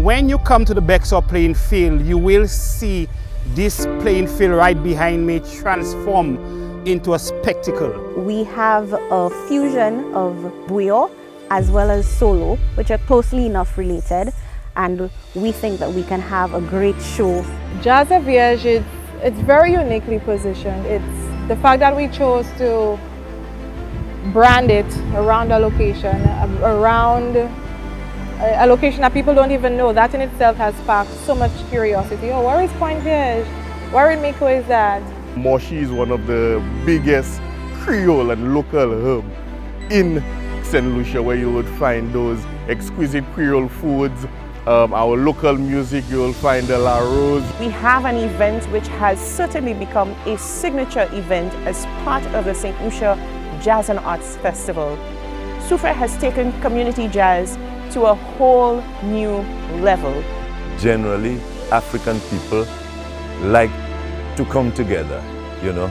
when you come to the Bexon playing field, you will see this playing field right behind me transform into a spectacle. We have a fusion of bouillon as well as solo, which are closely enough related, and we think that we can have a great show. Jazz à Vierge, it's very uniquely positioned. It's the fact that we chose to brand it around a location, around a location that people don't even know. That in itself has sparked so much curiosity. Oh, where is Point Vierge? Where in Micoud is that? Monchy is one of the biggest Creole and local hub in St. Lucia, where you would find those exquisite Creole foods. Our local music, you will find the La Rose. We have an event which has certainly become a signature event as part of the St. Lucia Jazz and Arts Festival. Soufriere has taken community jazz to a whole new level. Generally, African people like to come together, you know.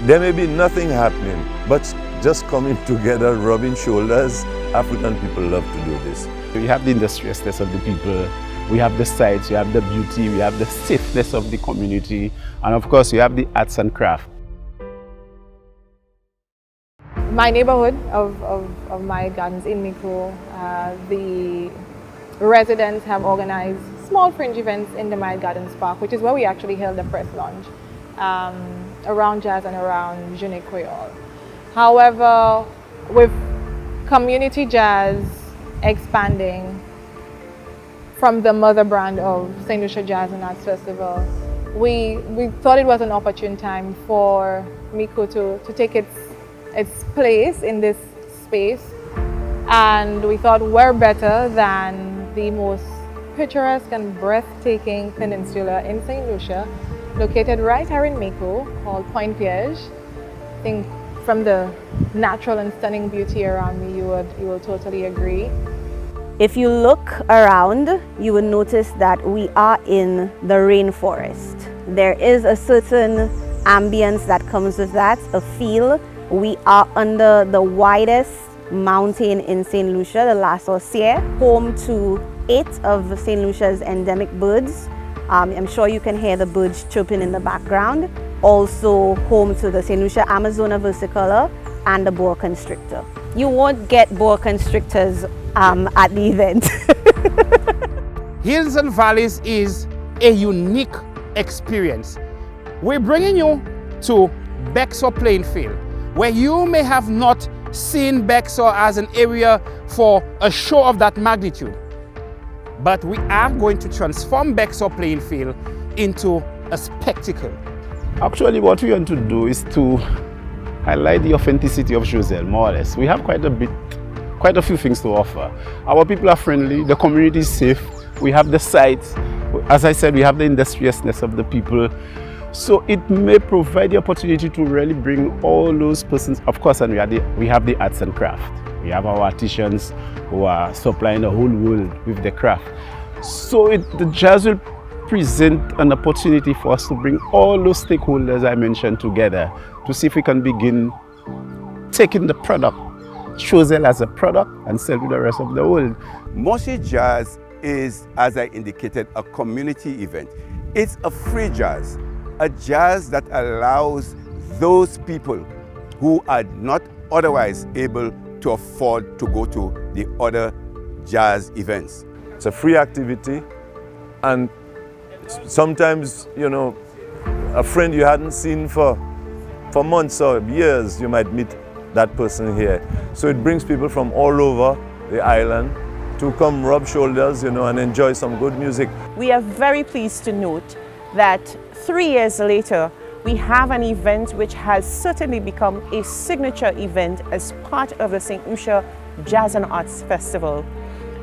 There may be nothing happening, but just coming together, rubbing shoulders, African people love to do this. We have the industriousness of the people, we have the sights, we have the beauty, we have the safeness of the community, and of course we have the arts and craft. My neighborhood of my gardens in Micoud, the residents have organized small fringe events in the My Gardens Park, which is where we actually held the press launch around jazz and around Jeune Creole. However, with community jazz expanding from the mother brand of St. Lucia Jazz and Arts Festival, we thought it was an opportune time for Micoud to take its place in this space, and we thought we're better than the most picturesque and breathtaking peninsula in St. Lucia, located right here in Micoud, called Point Vierge. I think from the natural and stunning beauty around me, you will totally agree. If you look around, you will notice that we are in the rainforest. There is a certain ambience that comes with that, a feel. We are under the widest mountain in St. Lucia, the La Soufriere, home to 8 of St. Lucia's endemic birds. I'm sure you can hear the birds chirping in the background. Also home to the St. Lucia Amazona versicolor and the boa constrictor. You won't get boa constrictors at the event. Hills and Valleys is a unique experience. We're bringing you to Bexon playing field, where you may have not seen Bexon as an area for a show of that magnitude. But we are going to transform Bexon playing field into a spectacle. Actually, what we want to do is to highlight the authenticity of Joselle, more or less. We have quite a few things to offer. Our people are friendly, the community is safe, we have the sites. As I said, we have the industriousness of the people. So it may provide the opportunity to really bring all those persons, of course, and we have the arts and craft. We have our artisans who are supplying the whole world with the craft. So the jazz will present an opportunity for us to bring all those stakeholders I mentioned together to see if we can begin taking the product, Joselle as a product, and sell to the rest of the world. Monchy Jazz is, as I indicated, a community event. It's a free jazz, a jazz that allows those people who are not otherwise able to afford to go to the other jazz events. It's a free activity, and sometimes, you know, a friend you hadn't seen for months or years, you might meet that person here. So it brings people from all over the island to come rub shoulders, you know, and enjoy some good music. We are very pleased to note that 3 years later, we have an event which has certainly become a signature event as part of the St. Lucia Jazz and Arts Festival.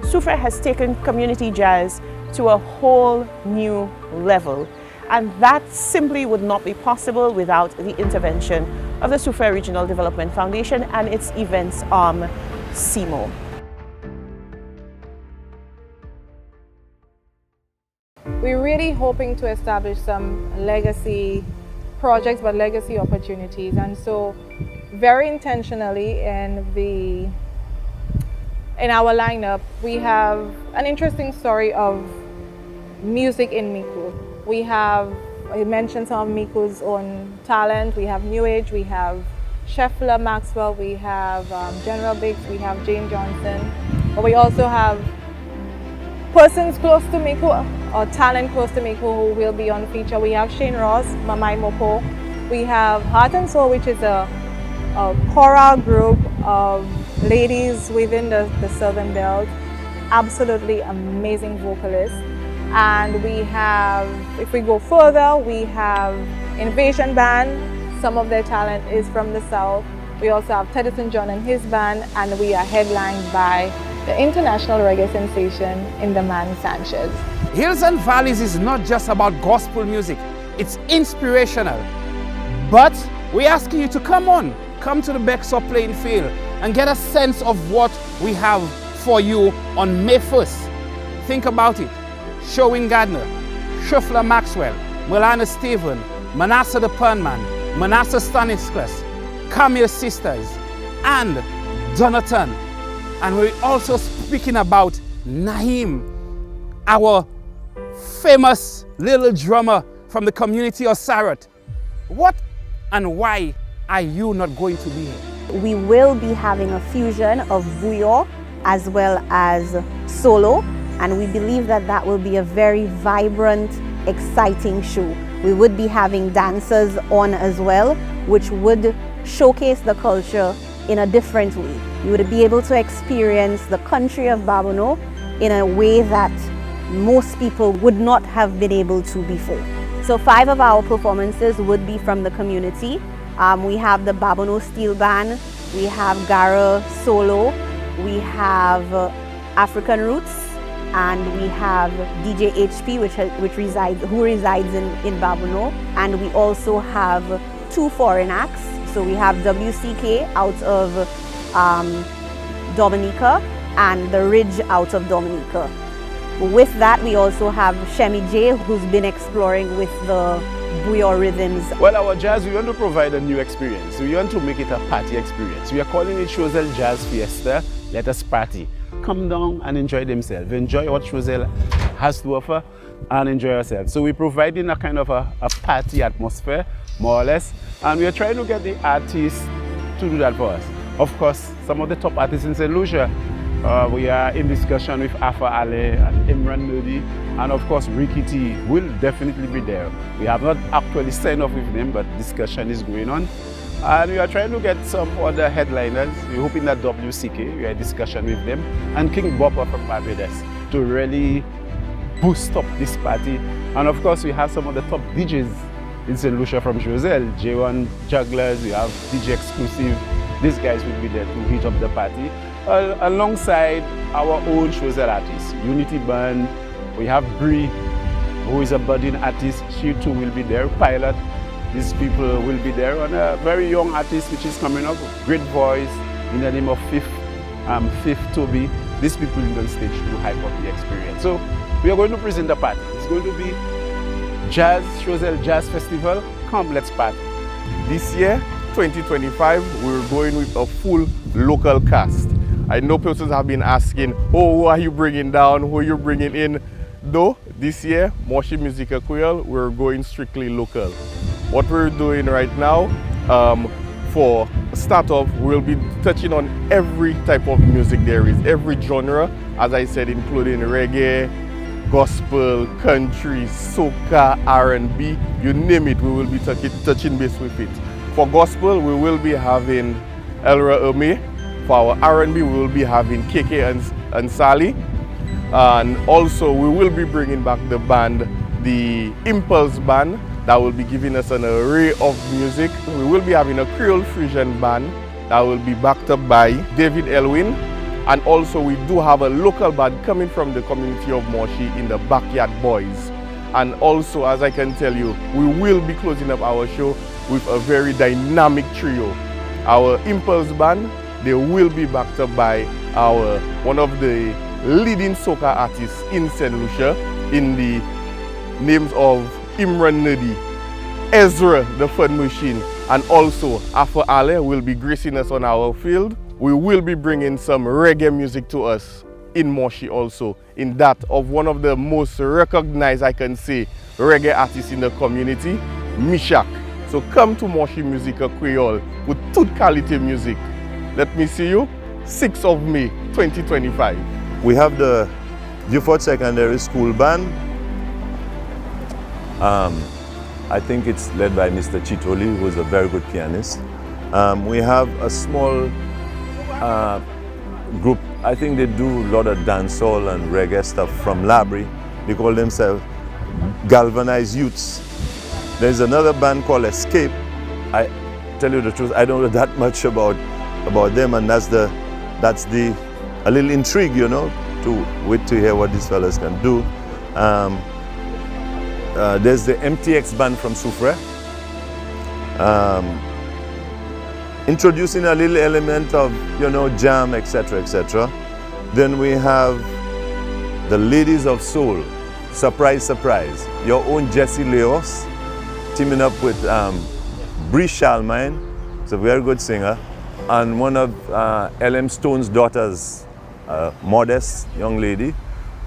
Soufriere has taken community jazz to a whole new level, and that simply would not be possible without the intervention of the Soufriere Regional Development Foundation and its events arm, CIMO. We're really hoping to establish some legacy projects, but legacy opportunities. And so very intentionally in in our lineup, we have an interesting story of music in Micoud. We have, I mentioned some of Micoud's own talent. We have New Age, we have Scheffler Maxwell, we have General Biggs, we have Jane Johnson. But we also have persons close to Micoud, or talent close to Micoud, who will be on feature. We have Shane Ross, Mamai Moko. We have Heart and Soul, which is a choral group of ladies within the Southern Belt. Absolutely amazing vocalists. And we have, if we go further, we have Invasion Band. Some of their talent is from the South. We also have Teddyson John and his band, and we are headlined by the international reggae sensation in the man Sanchez. Hills and Valleys is not just about gospel music, it's inspirational. But we're asking you to come to the Bexon playing field and get a sense of what we have for you on May 1st. Think about it. Sherwin Gardner, Scheffler Maxwell, Milana Stephen, Manasseh the Pernman, Manasseh Stanislas, Camille Sisters, and Jonathan. And we're also speaking about Naim, our famous little drummer from the community of Sarat. What and why are you not going to be here? We will be having a fusion of bouillon as well as solo, and we believe that that will be a very vibrant, exciting show. We would be having dancers on as well, which would showcase the culture in a different way. You would be able to experience the country of Babonneau in a way that most people would not have been able to before. So 5 of our performances would be from the community. We have the Babonneau Steel Band, we have Gara Solo, we have African Roots, and we have DJ HP, who resides in Babonneau, and we also have 2 foreign acts. So we have WCK out of Dominica and The Ridge out of Dominica. With that, we also have Shemi J, who's been exploring with the bouillon rhythms. Well, our jazz, we want to provide a new experience. We want to make it a party experience. We are calling it Choiseul Jazz Fiesta. Let us party. Come down and enjoy themselves. Enjoy what Choiseul has to offer and enjoy yourself. So we're providing a kind of a party atmosphere, more or less. And we are trying to get the artists to do that for us. Of course, some of the top artists in St. Lucia, we are in discussion with Afa Ale and Imran Nodi, and of course Ricky T will definitely be there. We have not actually signed off with them, but discussion is going on. And we are trying to get some other headliners. We're hoping that WCK, we are in discussion with them, and King Bopper from Barbados to really boost up this party. And of course we have some of the top DJs in St. Lucia from Choiseul, J1 Jugglers, we have DJ Exclusive. These guys will be there to heat up the party. Alongside our own Choiseul artists, Unity Band, we have Bree, who is a budding artist, she too will be there. Pilot, these people will be there, and a very young artist which is coming up, great voice, in the name of Fifth Toby. These people will on stage to hype up the experience. So we are going to present the party. It's going to be Choiseul Jazz Festival. Come, let's party. This year, 2025, we're going with a full local cast. I know persons have been asking, oh, who are you bringing down, who are you bringing in? Though, this year, Monchy Musical Creole, we're going strictly local. What we're doing right now, for start off, we'll be touching on every type of music there is, every genre, as I said, including reggae, gospel, country, soca, R&B, you name it, we will be touching base with it. For gospel, we will be having Elra Ome. For our R&B, we will be having KK and Sally. And also, we will be bringing back the band, the Impulse Band, that will be giving us an array of music. We will be having a Creole Frisian band that will be backed up by David Elwin. And also, we do have a local band coming from the community of Monchy in the Backyard Boys. And also, as I can tell you, we will be closing up our show with a very dynamic trio. Our Impulse Band, they will be backed up by one of the leading soca artists in St. Lucia in the names of Imran Nadi, Ezra the Fun Machine, and also Afa Ale will be gracing us on our field. we will be bringing some reggae music to us in Monchy also, in that of one of the most recognized, I can say, reggae artists in the community, Micoud. So come to Monchy Musical Creole with toute qualité music. Let me see you 6th of May 2025. We have the Beaufort Secondary School Band. I think it's led by Mr. Chitoli, who is a very good pianist. We have a small group. I think they do a lot of dancehall and reggae stuff from Labrie. They call themselves Galvanized Youths. There's another band called Escape. I tell you the truth, I don't know that much about them, and that's a little intrigue, you know, to wait to hear what these fellas can do. There's the MTX band from Soufriere. Introducing a little element of, you know, jam, etc., etc. Then we have the Ladies of Soul, surprise, surprise. Your own Jessie Leos, teaming up with Bree Shalmine, who's a very good singer, and one of LM Stone's daughters, Modest, young lady,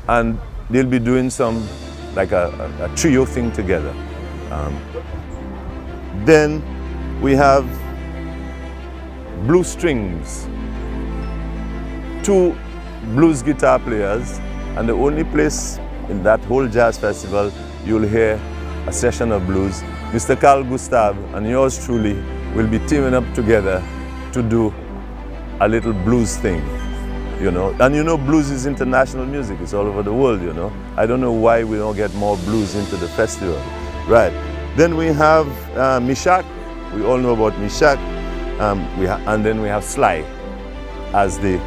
and they'll be doing some, like a trio thing together. Then we have Blue Strings, 2 blues guitar players, and the only place in that whole jazz festival you'll hear a session of blues. Mr. Carl Gustav and yours truly will be teaming up together to do a little blues thing, you know. And you know, blues is international music, it's all over the world, you know. I don't know why we don't get more blues into the festival. Right. Then we have Micoud. We all know about Micoud. And then we have Sly as the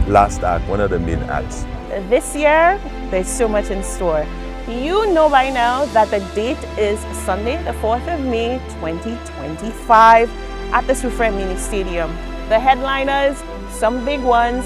last act, one of the main acts. This year, there's so much in store. You know by now that the date is Sunday, the 4th of May, 2025 at the Soufriere Mini Stadium. The headliners, some big ones,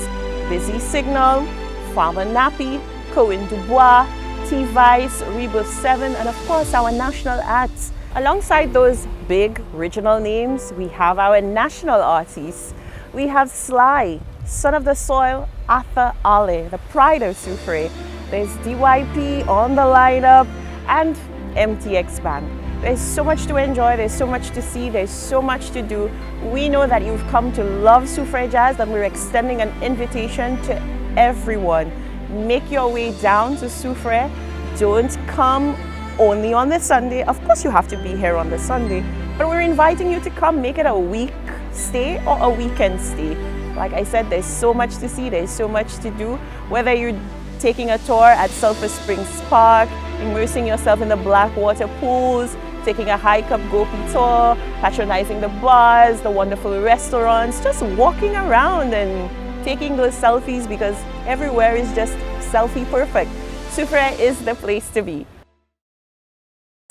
Busy Signal, Farmer Nappy, Cohen Dubois, T-Vice, Rebus 7, and of course our national acts. Alongside those big regional names, we have our national artists. We have Sly, Son of the Soil, Arthur Ale, the pride of Soufriere. There's DYP on the lineup and MTX Band. There's so much to enjoy, there's so much to see, there's so much to do. We know that you've come to love Soufriere Jazz, and we're extending an invitation to everyone. Make your way down to Soufriere. Don't come only on the Sunday. Of course you have to be here on the Sunday, but we're inviting you to come make it a week stay or a weekend stay. Like I said, there's so much to see, there's so much to do. Whether you're taking a tour at Sulphur Springs Park, immersing yourself in the Blackwater pools, taking a hike up Gopi tour, patronizing the bars, the wonderful restaurants, just walking around and taking those selfies, because everywhere is just selfie perfect. Soufriere is the place to be.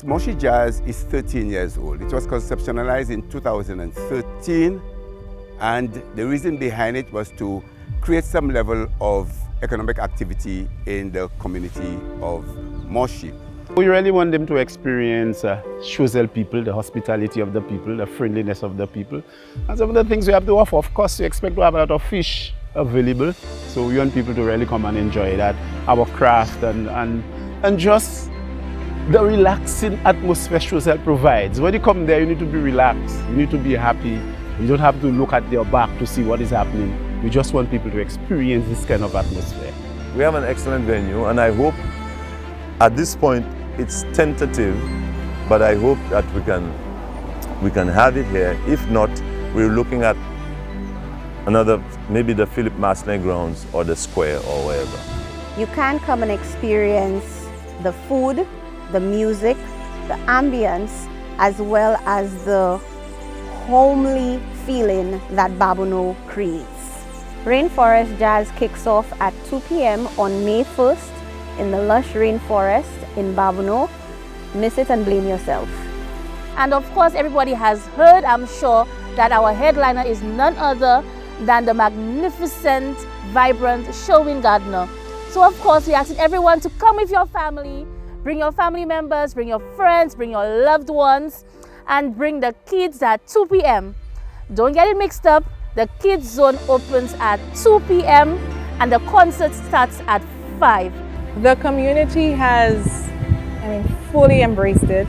Monchy Jazz is 13 years old. It was conceptualized in 2013, and the reason behind it was to create some level of economic activity in the community of Monchy. We really want them to experience Choiseul people, the hospitality of the people, the friendliness of the people. And some of the things we have to offer, of course, we expect to have a lot of fish available. So we want people to really come and enjoy that, our craft, and just the relaxing atmosphere Choiseul provides. When you come there, you need to be relaxed, you need to be happy. You don't have to look at your back to see what is happening. We just want people to experience this kind of atmosphere. We have an excellent venue, and I hope at this point it's tentative, but I hope that we can have it here. If not, we're looking at another, maybe the Philip Maslin grounds or the square or wherever. You can come and experience the food, the music, the ambience, as well as the homely feeling that Babonneau creates. Rainforest Jazz kicks off at 2 p.m. on May 1st in the lush rainforest in Babonneau. Miss it and blame yourself. And of course, everybody has heard, I'm sure, that our headliner is none other than the magnificent, vibrant Sherwin Gardner. So of course, we ask everyone to come with your family, bring your family members, bring your friends, bring your loved ones, and bring the kids at 2 p.m. Don't get it mixed up. The kids zone opens at 2 p.m. and the concert starts at 5. The community has, fully embraced it.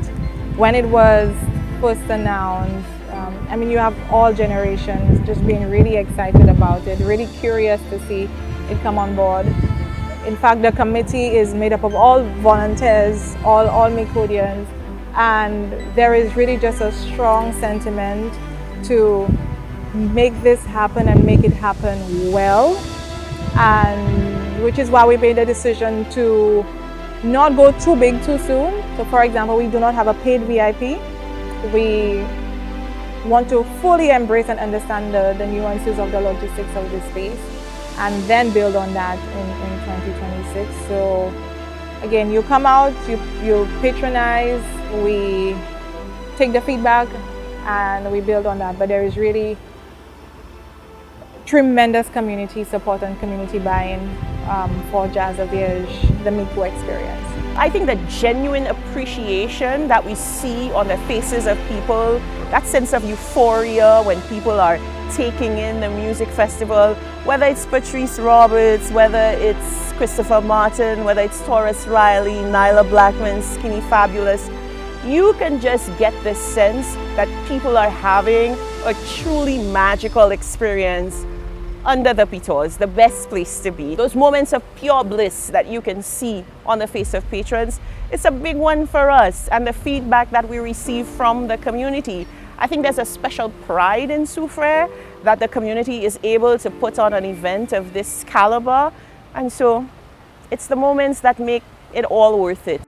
When it was first announced, you have all generations just being really excited about it, really curious to see it come on board. In fact, the committee is made up of all volunteers, all Micoudians, and there is really just a strong sentiment to make this happen and make it happen well, and which is why we made the decision to not go too big too soon. So for example, we do not have a paid VIP. We want to fully embrace and understand the nuances of the logistics of this space and then build on that in 2026. So again, you come out, you patronize, we take the feedback and we build on that. But there is really tremendous community support and community buy-in for Jazz au Vierge, the Micoud Experience. I think the genuine appreciation that we see on the faces of people, that sense of euphoria when people are taking in the music festival, whether it's Patrice Roberts, whether it's Christopher Martin, whether it's Taurus Riley, Nyla Blackman, Skinny Fabulous, you can just get this sense that people are having a truly magical experience under the Pitos, the best place to be. Those moments of pure bliss that you can see on the face of patrons, it's a big one for us, and the feedback that we receive from the community. I think there's a special pride in Soufriere that the community is able to put on an event of this caliber, and so it's the moments that make it all worth it.